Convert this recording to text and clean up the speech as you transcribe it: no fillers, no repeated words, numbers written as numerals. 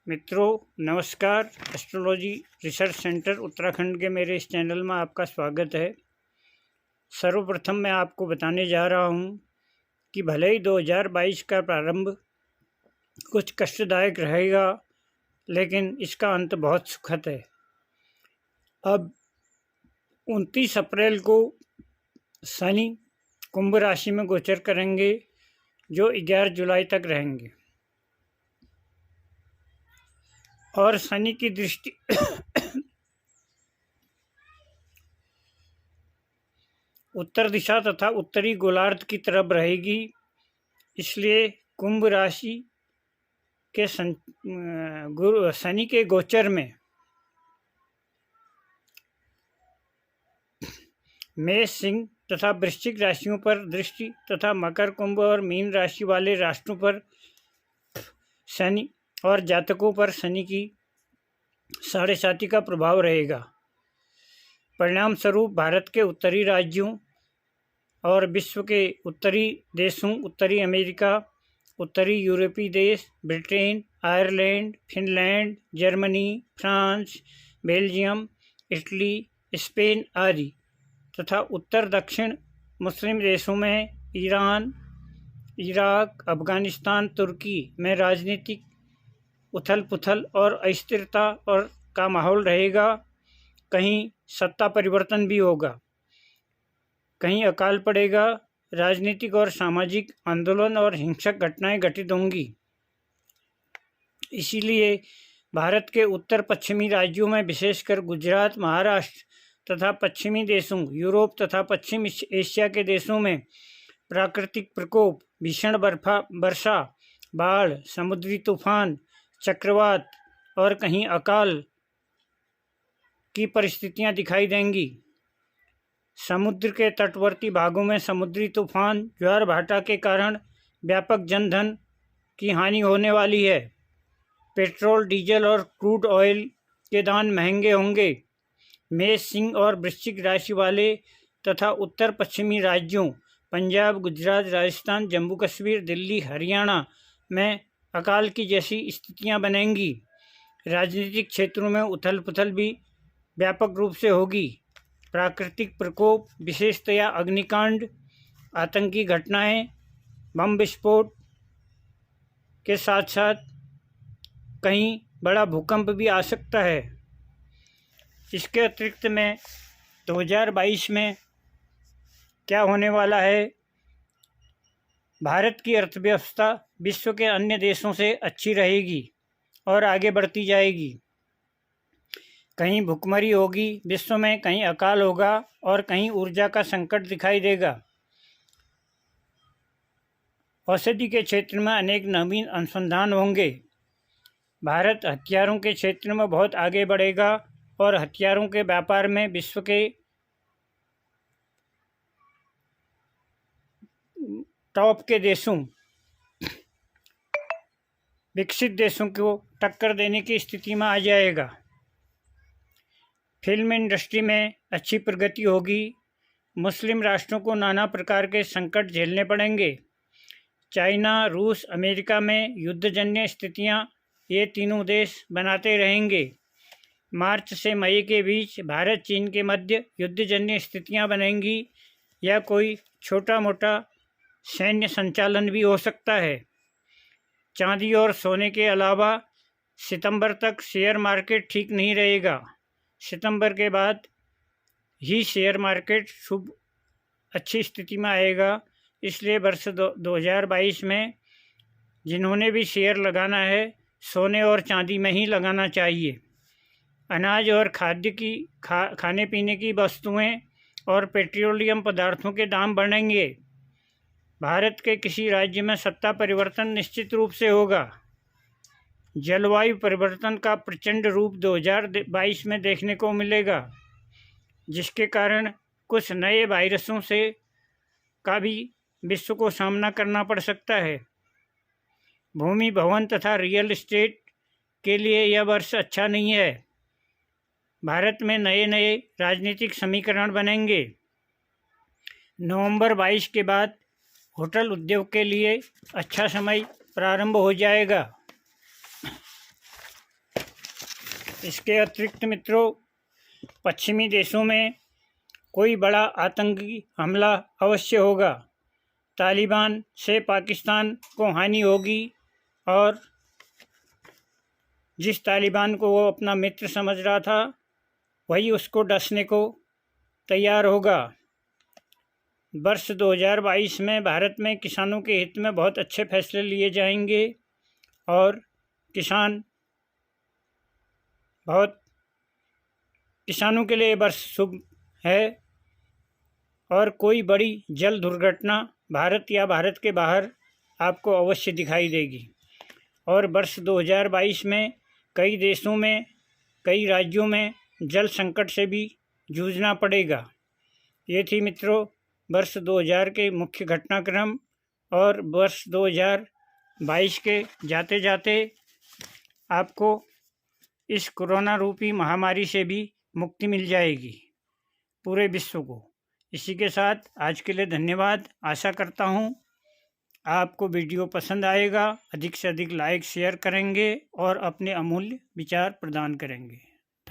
मित्रों नमस्कार। Astrology research centre Uttarakhand के मेरे इस चैनल में आपका स्वागत है। सर्वप्रथम मैं आपको बताने जा रहा हूं कि भले ही 2022 का प्रारंभ कुछ कष्टदायक रहेगा, लेकिन इसका अंत बहुत सुखद है। अब 29 अप्रैल को शनि कुंभ राशि में गोचर करेंगे, जो 11 जुलाई तक रहेंगे। और शनि की दृष्टि उत्तर दिशा तथा उत्तरी गोलार्ध की तरफ रहेगी। इसलिए कुंभ राशि के शनि के गोचर में मेष, सिंह तथा वृश्चिक राशियों पर दृष्टि तथा मकर, कुंभ और मीन राशि वाले राष्ट्रों पर शनि और जातकों पर शनि की 7.5 का प्रभाव रहेगा। परिणाम स्वरूप भारत के उत्तरी राज्यों और विश्व के उत्तरी देशों, उत्तरी अमेरिका, उत्तरी यूरोपीय देश, Britain, Ireland, Finland, Germany, France, Belgium, Italy, Spain आदि तथा उत्तर दक्षिण मुस्लिम देशों में ईरान, इराक, अफगानिस्तान, तुर्की में राजनीतिक उथल पुथल और अस्थिरता और का माहौल रहेगा। कहीं सत्ता परिवर्तन भी होगा, कहीं अकाल पड़ेगा। राजनीतिक और सामाजिक आंदोलन और हिंसक घटनाएं घटित होंगी। इसीलिए भारत के उत्तर पश्चिमी राज्यों में, विशेषकर गुजरात, महाराष्ट्र तथा पश्चिमी देशों, यूरोप तथा पश्चिम एशिया के देशों में प्राकृतिक प्रकोप, भीषण वर्षा, बाढ़, समुद्री तूफान, चक्रवात और कहीं अकाल की परिस्थितियां दिखाई देंगी। समुद्र के तटवर्ती भागों में समुद्री तूफान, ज्वार भाटा के कारण व्यापक जनधन की हानि होने वाली है। पेट्रोल, डीजल और क्रूड ऑयल के दाम महंगे होंगे। मेष, सिंह और वृश्चिक राशि वाले तथा उत्तर पश्चिमी राज्यों पंजाब, गुजरात, राजस्थान, जम्मू कश्मीर, दिल्ली, हरियाणा में अकाल की जैसी स्थितियां बनेंगी। राजनीतिक क्षेत्रों में उथल पुथल भी व्यापक रूप से होगी। प्राकृतिक प्रकोप, विशेषतया अग्निकांड, आतंकी घटनाएं, बम विस्फोट के साथ साथ कहीं बड़ा भूकंप भी आ सकता है। इसके अतिरिक्त में 2022 में क्या होने वाला है, भारत की अर्थव्यवस्था विश्व के अन्य देशों से अच्छी रहेगी और आगे बढ़ती जाएगी। कहीं भुखमरी होगी विश्व में, कहीं अकाल होगा और कहीं ऊर्जा का संकट दिखाई देगा। औषधि के क्षेत्र में अनेक नवीन अनुसंधान होंगे। भारत हथियारों के क्षेत्र में बहुत आगे बढ़ेगा और हथियारों के व्यापार में विश्व के टॉप के देशों, विकसित देशों को टक्कर देने की स्थिति में आ जाएगा। फिल्म इंडस्ट्री में अच्छी प्रगति होगी। मुस्लिम राष्ट्रों को नाना प्रकार के संकट झेलने पड़ेंगे। चाइना, रूस, अमेरिका में युद्धजन्य स्थितियां ये तीनों देश बनाते रहेंगे। मार्च से मई के बीच भारत चीन के मध्य युद्धजन्य स्थितियां बनेंगी या कोई छोटा मोटा सैन्य संचालन भी हो सकता है। चांदी और सोने के अलावा सितंबर तक शेयर मार्केट ठीक नहीं रहेगा। सितंबर के बाद ही शेयर मार्केट शुभ अच्छी स्थिति में आएगा। इसलिए वर्ष 2022 में जिन्होंने भी शेयर लगाना है, सोने और चांदी में ही लगाना चाहिए। अनाज और खाद्य की खाने पीने की वस्तुएं और पेट्रोलियम पदार्थों के दाम बढ़ेंगे। भारत के किसी राज्य में सत्ता परिवर्तन निश्चित रूप से होगा। जलवायु परिवर्तन का प्रचंड रूप 2022 में देखने को मिलेगा, जिसके कारण कुछ नए वायरसों से का भी विश्व को सामना करना पड़ सकता है। भूमि, भवन तथा रियल एस्टेट के लिए यह वर्ष अच्छा नहीं है। भारत में नए नए राजनीतिक समीकरण बनेंगे। नवंबर 22 के बाद होटल उद्योग के लिए अच्छा समय प्रारंभ हो जाएगा। इसके अतिरिक्त मित्रों, पश्चिमी देशों में कोई बड़ा आतंकी हमला अवश्य होगा। तालिबान से पाकिस्तान को हानि होगी और जिस तालिबान को वो अपना मित्र समझ रहा था वही उसको डसने को तैयार होगा। वर्ष 2022 में भारत में किसानों के हित में बहुत अच्छे फैसले लिए जाएंगे और किसानों के लिए वर्ष शुभ है और कोई बड़ी जल दुर्घटना भारत या भारत के बाहर आपको अवश्य दिखाई देगी। और वर्ष 2022 में कई देशों में, कई राज्यों में जल संकट से भी जूझना पड़ेगा। ये थी मित्रों वर्ष 2000 के मुख्य घटनाक्रम और वर्ष 2022 के जाते जाते आपको इस कोरोना रूपी महामारी से भी मुक्ति मिल जाएगी पूरे विश्व को। इसी के साथ आज के लिए धन्यवाद। आशा करता हूँ आपको वीडियो पसंद आएगा। अधिक से अधिक लाइक शेयर करेंगे और अपने अमूल्य विचार प्रदान करेंगे।